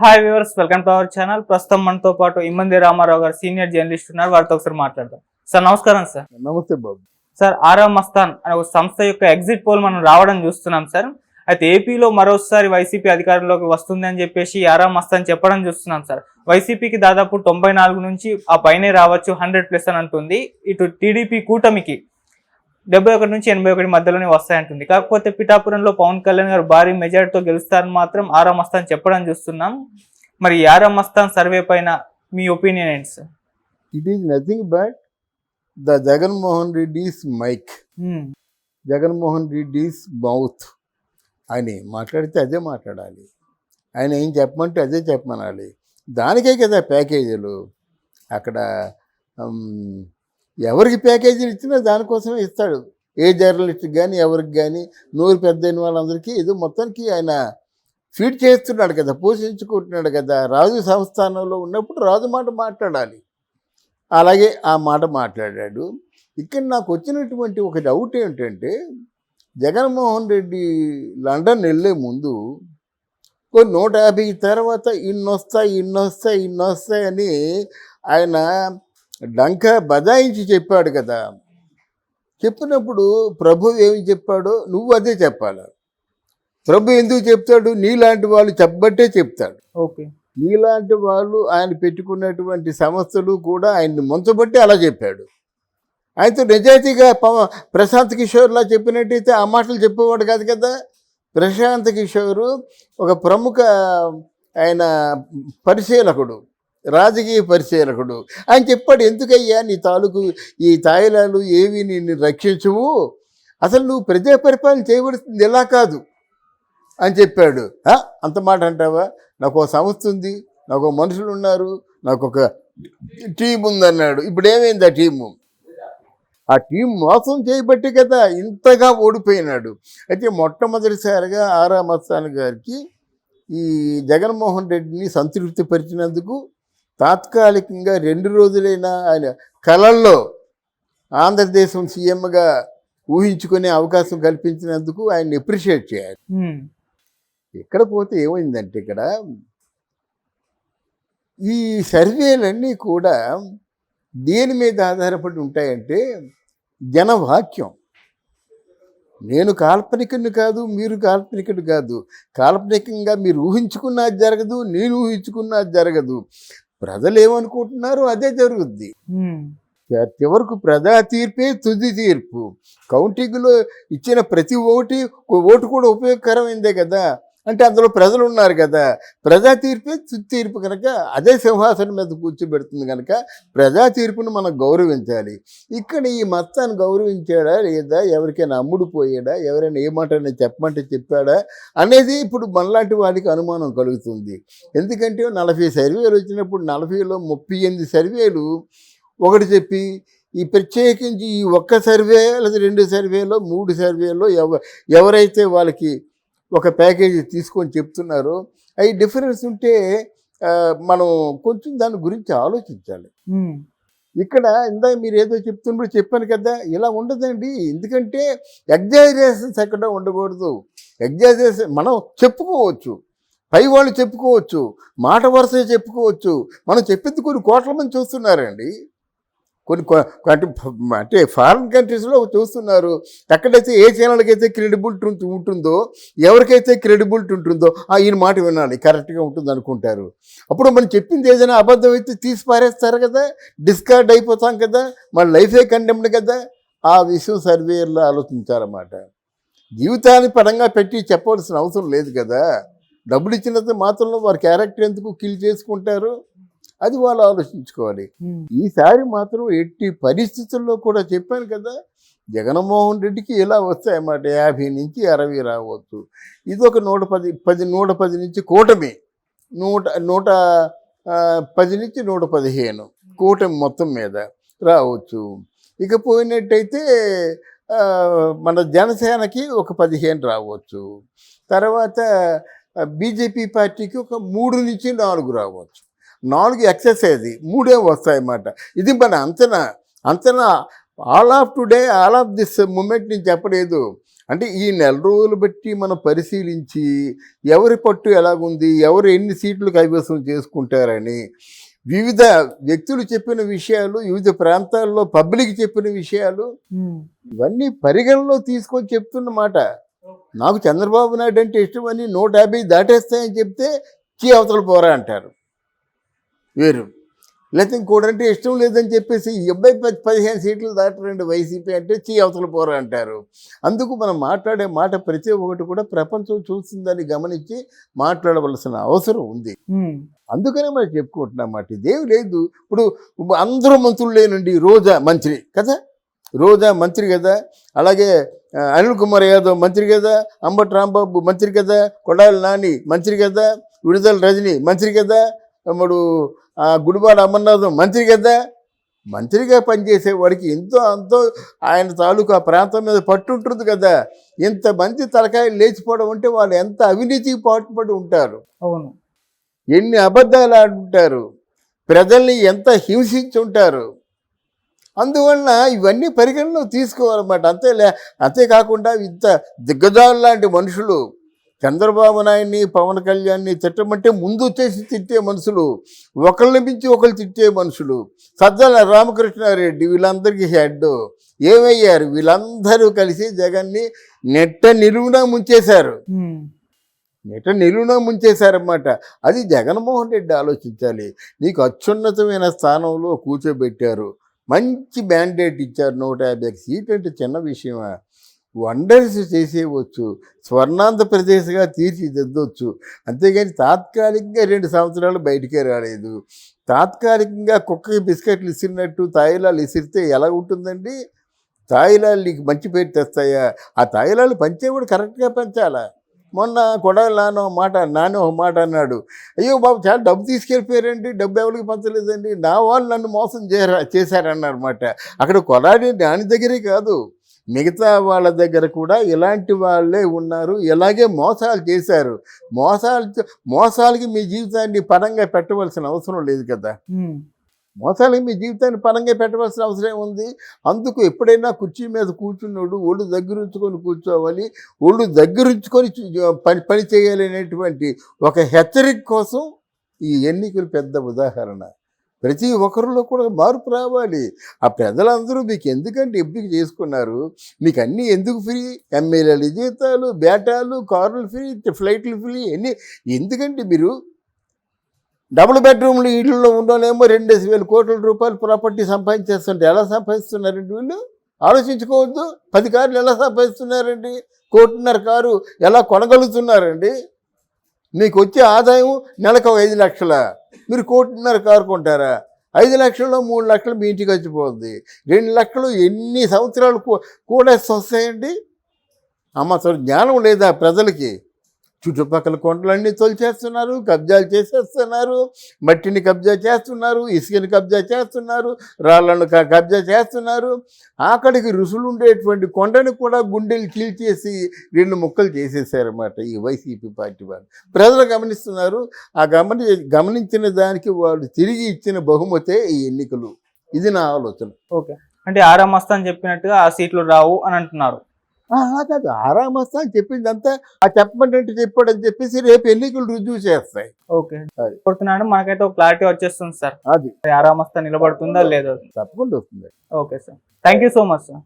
Hi viewers, welcome to our channel. ప్రస్తుతం మనతో పాటు ఇమ్మంది రామారావు గారు సీనియర్ జర్నలిస్ట్ ఉన్నారు. వారితో ఒకసారి మాట్లాడదాం. సార్ నమస్కారం. సార్ నమస్తే బాబు. సార్, ఆరా మస్తాన్ అనే ఒక సంస్థ యొక్క ఎగ్జిట్ పోల్ మనం రావడం చూస్తున్నాం సార్. అయితే ఏపీలో మరోసారి వైసీపీ అధికారంలోకి వస్తుంది అని చెప్పేసి ఆరా మస్తాన్ చెప్పడం చూస్తున్నాం సార్. వైసీపీకి దాదాపు 94 నుంచి ఆ పైనే రావచ్చు, 100+ అని అంటుంది. ఇటు టీడీపీ కూటమికి 71 నుంచి 81 మధ్యలోనే వస్తాయంటుంది. కాకపోతే పిఠాపురంలో పవన్ కళ్యాణ్ గారు భారీ మెజార్టీతో గెలుస్తారని మాత్రం ఆరా మస్తాన్ చెప్పడం చూస్తున్నాం. మరి ఆరా మస్తాన్ సర్వే పైన మీ ఒపీనియన్ ఏంటి sir? It is nothing but the Jaganmohan Reddy's mic, Jaganmohan Reddy's mouth. ఆయన మాట్లాడితే అదే మాట్లాడాలి, ఆయన ఏం చెప్పమంటే అదే చెప్పమనాలి. దానికే కదా ప్యాకేజీలు. అక్కడ ఎవరికి ప్యాకేజీలు ఇచ్చినా దానికోసమే ఇస్తాడు. ఏ జర్నలిస్ట్కి కానీ ఎవరికి కానీ నోరు పెద్ద అయిన వాళ్ళందరికీ ఏదో మొత్తానికి ఆయన ఫీడ్ చేస్తున్నాడు కదా, పోషించుకుంటున్నాడు కదా. రాజు సంస్థానంలో ఉన్నప్పుడు రాజు మాట మాట్లాడాలి, అలాగే ఆ మాట మాట్లాడాడు. ఇక్కడ నాకు వచ్చినటువంటి ఒక డౌట్ ఏంటంటే, జగన్మోహన్ రెడ్డి లండన్ వెళ్ళే ముందు 150 తర్వాత ఇన్నొస్తాయి అని ఆయన డంక బదాయించి చెప్పాడు కదా. చెప్పినప్పుడు ప్రభు ఏమి చెప్పాడో నువ్వు అదే చెప్పాలి. ప్రభు ఎందుకు చెప్తాడు? నీలాంటి వాళ్ళు చెప్పబట్టే చెప్తాడు. ఓకే, నీలాంటి వాళ్ళు ఆయన పెట్టుకున్నటువంటి సంస్థలు కూడా ఆయన్ని ముంచబట్టి అలా చెప్పాడు. ఆయనతో నిజాయితీగా ప్రశాంత్ కిషోర్లా చెప్పినట్టయితే ఆ మాటలు చెప్పేవాడు కాదు కదా. ప్రశాంత్ కిషోర్ ఒక ప్రముఖ ఆయన పరిశీలకుడు, రాజకీయ పరిశీలకుడు. ఆయన చెప్పాడు, ఎందుకయ్యా నీ తాలూకు ఈ తాయిలాలు ఏవి నిన్ను రక్షించవు, అసలు నువ్వు ప్రజా పరిపాలన చేయవలసింది ఎలా కాదు అని చెప్పాడు. అంత మాట అంటావా? నాకు ఒక సంస్థ ఉంది, నాకు ఒక మనుషులు ఉన్నారు, నాకు ఒక టీం ఉందన్నాడు. ఇప్పుడు ఏమైంది ఆ టీము? ఆ టీం మోసం చేయబట్టి కదా ఇంతగా ఓడిపోయినాడు. అయితే మొట్టమొదటిసారిగా ఆరా మస్తాన్ గారికి ఈ జగన్మోహన్ రెడ్డిని సంతృప్తి పరిచినందుకు తాత్కాలికంగా 2 రోజులైనా ఆయన కళల్లో ఆంధ్రదేశం సీఎంగా ఊహించుకునే అవకాశం కల్పించినందుకు ఆయన్ని అప్రిషియేట్ చేయాలి. ఎక్కడ పోతే ఏమైందంటే, ఇక్కడ ఈ సర్వేలన్నీ కూడా దేని మీద ఆధారపడి ఉంటాయంటే జనవాక్యం. నేను కాల్పనికుని కాదు, మీరు కాల్పనికుడు కాదు. కాల్పనికంగా మీరు ఊహించుకున్నది జరగదు, నేను కున్నది జరగదు. ప్రజలు ఏమనుకుంటున్నారో అదే జరుగుద్ది. చివరకు ప్రజా తీర్పే తుది తీర్పు. కౌంటింగ్లో ఇచ్చిన ప్రతి ఓటు కూడా ఉపయోగకరమైందే కదా. అంటే అందులో ప్రజలు ఉన్నారు కదా. ప్రజా తీర్పే తుది తీర్పు కనుక అదే సింహాసనం మీద కూర్చోబెడుతుంది కనుక ప్రజా తీర్పును మనం గౌరవించాలి. ఇక్కడ ఈ మతాన్ని గౌరవించాడా లేదా, ఎవరికైనా అమ్ముడు పోయాడా, ఎవరైనా ఏ మాట చెప్పమంటే చెప్పాడా అనేది ఇప్పుడు మనలాంటి వాడికి అనుమానం కలుగుతుంది. ఎందుకంటే 40 సర్వేలు వచ్చినప్పుడు 40లో 38 సర్వేలు ఒకటి చెప్పి, ఈ ప్రత్యేకించి ఈ ఒక్క సర్వే లేదా 2 సర్వేలో 3 సర్వేలో ఎవరైతే వాళ్ళకి ఒక ప్యాకేజీ తీసుకొని చెప్తున్నారో అవి డిఫరెన్స్ ఉంటే మనం కొంచెం దాని గురించి ఆలోచించాలి. ఇక్కడ ఇందాక మీరు ఏదో చెప్తున్నప్పుడు చెప్పాను కదా, ఇలా ఉండదండి. ఎందుకంటే ఎగ్జాజరేషన్స్ ఎక్కడ ఉండకూడదు. ఎగ్జాజరేషన్ మనం చెప్పుకోవచ్చు, పై వాళ్ళు చెప్పుకోవచ్చు, మాట వరుస చెప్పుకోవచ్చు. మనం చెప్పింది కొన్ని కోట్ల మంది చూస్తున్నారండి. అంటే ఫారిన్ కంట్రీస్లో చూస్తున్నారు. ఎక్కడైతే ఏ ఛానల్కి అయితే క్రెడిబిలిటీ ఉంటుందో, ఎవరికైతే క్రెడిబిలిటీ ఉంటుందో ఈయన మాట వినాలి, కరెక్ట్గా ఉంటుంది అనుకుంటారు. అప్పుడు మనం చెప్పింది ఏదైనా అబద్ధం అయితే తీసి పారేస్తారు కదా, డిస్కార్డ్ అయిపోతాం కదా, మన లైఫే కండెమ్డ్ కదా. ఆ విషయం సర్వేయర్లో ఆలోచించాలన్నమాట. జీవితాన్ని పరంగా పెట్టి చెప్పవలసిన అవసరం లేదు కదా. డబ్బులు ఇచ్చినంత మాత్రంలో వారి క్యారెక్టర్ ఎందుకు కిల్ చేసుకుంటారు, అది వాళ్ళు ఆలోచించుకోవాలి. ఈసారి మాత్రం ఎట్టి పరిస్థితుల్లో కూడా చెప్పాను కదా, జగన్మోహన్ రెడ్డికి ఇలా వస్తాయన్నమాట. 50 నుంచి 60 రావచ్చు. ఇది ఒక 110 నుంచి కూటమి 110 నుంచి 115 కూటమి మొత్తం మీద రావచ్చు. ఇక పోయినట్టయితే మన జనసేనకి ఒక 15 రావచ్చు. తర్వాత బీజేపీ పార్టీకి ఒక 3 నుంచి 4 రావచ్చు. 4 ఎక్సర్సైజ్, 3 వస్తాయన్నమాట. ఇది మన అంచనా. All of today, all of this moment నేను చెప్పలేదు. అంటే ఈ నెల రోజులు బట్టి మనం పరిశీలించి ఎవరి పట్టు ఎలాగుంది, ఎవరు ఎన్ని సీట్లు కైవసం చేసుకుంటారని వివిధ వ్యక్తులు చెప్పిన విషయాలు, వివిధ ప్రాంతాల్లో పబ్లిక్ చెప్పిన విషయాలు ఇవన్నీ పరిగణలో తీసుకొని చెప్తున్నమాట. నాకు చంద్రబాబు నాయుడు అంటే ఇష్టమని 150 దాటేస్తాయని చెప్తే అవతల పోరా అంటారు వేరు. లేకపోతే ఇంకోటంటే ఇష్టం లేదని చెప్పేసి 15 సీట్లు దాటరండి వైసీపీ అంటే అవతల పోరా అంటారు. అందుకు మనం మాట్లాడే మాట ప్రతి ఒక్కటి కూడా ప్రపంచం చూస్తుందని గమనించి మాట్లాడవలసిన అవసరం ఉంది. అందుకనే మనం చెప్పుకుంటున్నమాట. ఇదేమి లేదు. ఇప్పుడు అందరూ మంత్రులు లేనండి. రోజా మంత్రి కదా, రోజా మంత్రి కదా, అలాగే అనిల్ కుమార్ యాదవ్ మంత్రి కదా, అంబటి రాంబాబు మంత్రి కదా, కొడాలి నాని మంత్రి కదా, విడుదల రజని మంత్రి కదా, ఇప్పుడు గుడివాడ అమర్నాథం మంత్రి కదా. మంత్రిగా పనిచేసేవాడికి అంతో ఆయన తాలూకా ప్రాంతం మీద పట్టు ఉంటుంది కదా. ఇంతమంది తలకాయలు లేచిపోవడం అంటే వాళ్ళు ఎంత అవినీతికి పాటుపడి ఉంటారు, అవును, ఎన్ని అబద్ధాలు ఆడుంటారు, ప్రజల్ని ఎంత హింసించి ఉంటారు. అందువలన ఇవన్నీ పరిగణలో తీసుకోవాలన్నమాట. అంతేకాకుండా ఇంత దిగ్గజాలు లాంటి మనుషులు చంద్రబాబు నాయుడిని, పవన్ కళ్యాణ్ని తిట్టమంటే ముందు వచ్చేసి తిట్టే మనుషులు, ఒకళ్ళని మించి ఒకళ్ళు తిట్టే మనుషులు, సజ్జల రామకృష్ణారెడ్డి వీళ్ళందరికీ హెడ్ ఏమయ్యారు? వీళ్ళందరూ కలిసి జగన్ని నెట్ట నిలువునా ముంచేశారు. ముంచేశారన్నమాట. అది జగన్మోహన్ రెడ్డి ఆలోచించాలి. నీకు అత్యున్నతమైన స్థానంలో కూర్చోబెట్టారు, మంచి మ్యాండేట్ ఇచ్చారు. 150 సీట్లు అంటే చిన్న విషయమా? వండర్స్ చేసేయవచ్చు, స్వర్ణాంధ్రప్రదేశ్గా తీర్చిదిద్దొచ్చు. అంతేగాని తాత్కాలికంగా 2 సంవత్సరాలు బయటికే రాలేదు. తాత్కాలికంగా కుక్కకి బిస్కెట్లు ఇసిరినట్టు తాయిలాలు ఇసిరితే ఎలా ఉంటుందండి? తాయిలాలు నీకు మంచి పేరు తెస్తాయా? ఆ తాయిలాలు పంచేవాడు కరెక్ట్గా పెంచాలా. మొన్న కొడాలి నాని ఒక మాట అన్నాడు, అయ్యో బాబు చాలా డబ్బు తీసుకెళ్ళిపోయారండి, డబ్బు ఎవరికి పంచలేదండి, నా వాళ్ళు నన్ను మోసం చేశారన్నారన్నమాట. అక్కడ కొడాలి నాని దగ్గరే కాదు, మిగతా వాళ్ళ దగ్గర కూడా ఇలాంటి వాళ్ళే ఉన్నారు, ఇలాగే మోసాలు చేశారు. మోసాలకి మీ జీవితాన్ని పరంగా పెట్టవలసిన అవసరం లేదు కదా. మోసాలకి మీ జీవితాన్ని పరంగా పెట్టవలసిన అవసరం ఉంది. అందుకు ఎప్పుడైనా కుర్చీ మీద కూర్చున్నాడు ఒళ్ళు దగ్గరుంచుకొని కూర్చోవాలి, ఒళ్ళు దగ్గరుంచుకొని పని చేయాలి అనేటువంటి ఒక హెచ్చరిక కోసం ఈ ఎన్నికలు పెద్ద ఉదాహరణ. ప్రతి ఒక్కరిలో కూడా మార్పు రావాలి. ఆ ప్రజలందరూ మీకు ఎందుకంటే ఎంపిక చేసుకున్నారు? మీకు అన్నీ ఎందుకు ఫ్రీ? ఎమ్మెల్యేల జీతాలు, బేటాలు, కార్లు ఫ్రీ, ఫ్లైట్లు ఫ్రీ, అన్నీ ఎందుకంటే మీరు డబుల్ బెడ్రూమ్లు ఇళ్ళలో ఉండలేమో 2,000 కోట్ల రూపాయలు ప్రాపర్టీ సంపాదించేస్తుంటే ఎలా సంపాదిస్తున్నారండి వీళ్ళు? ఆలోచించుకోవద్దు. 10 కార్లు ఎలా సంపాదిస్తున్నారండి? 1,5 కోట్ల కారు ఎలా కొనగలుగుతున్నారండి? మీకు వచ్చే ఆదాయం నెలకు 5 లక్షల, మీరు 1,5 కోట్ల కారు కొంటారా? 5 లక్షల్లో 3 లక్షలు మీ ఇంటికి వచ్చిపోతుంది. 2 లక్షలు ఎన్ని సంవత్సరాలు కూడా వస్తాయండి? అసలు జ్ఞానం లేదా ప్రజలకి? చుట్టుపక్కల కొండలన్నీ తొలిచేస్తున్నారు, కబ్జాలు చేసేస్తున్నారు, మట్టిని కబ్జా చేస్తున్నారు, ఇసుకని కబ్జా చేస్తున్నారు, రాళ్లను కబ్జా చేస్తున్నారు. ఆఖడికి రుసులు ఉండేటువంటి కొండని కూడా గుండెలు చీల్చేసి 2 ముక్కలు చేసేసారన్నమాట ఈ వైసీపీ పార్టీ వాళ్ళు. ప్రజలు గమనిస్తున్నారు. ఆ గమనించిన దానికి వాళ్ళు తిరిగి ఇచ్చిన బహుమతే ఈ ఎన్నికలు. ఇది నా ఆలోచన. ఓకే, అంటే ఆరామస్తాన్ చెప్పినట్టుగా ఆ సీట్లు రావు అని అంటున్నారు. కాదు, ఆరామస్తా అని చెప్పిందంతా ఆ చెప్పమంటే చెప్పాడని చెప్పేసి రేపు ఎన్నికలు రుజువు చేస్తాయి. ఓకే, కోరుతున్నాను. మనకైతే ఒక క్లారిటీ వచ్చేస్తుంది సార్. అది ఆరామస్తా నిలబడుతుందా లేదా? తప్పకుండా వస్తుంది. Okay sir, thank you so much sir.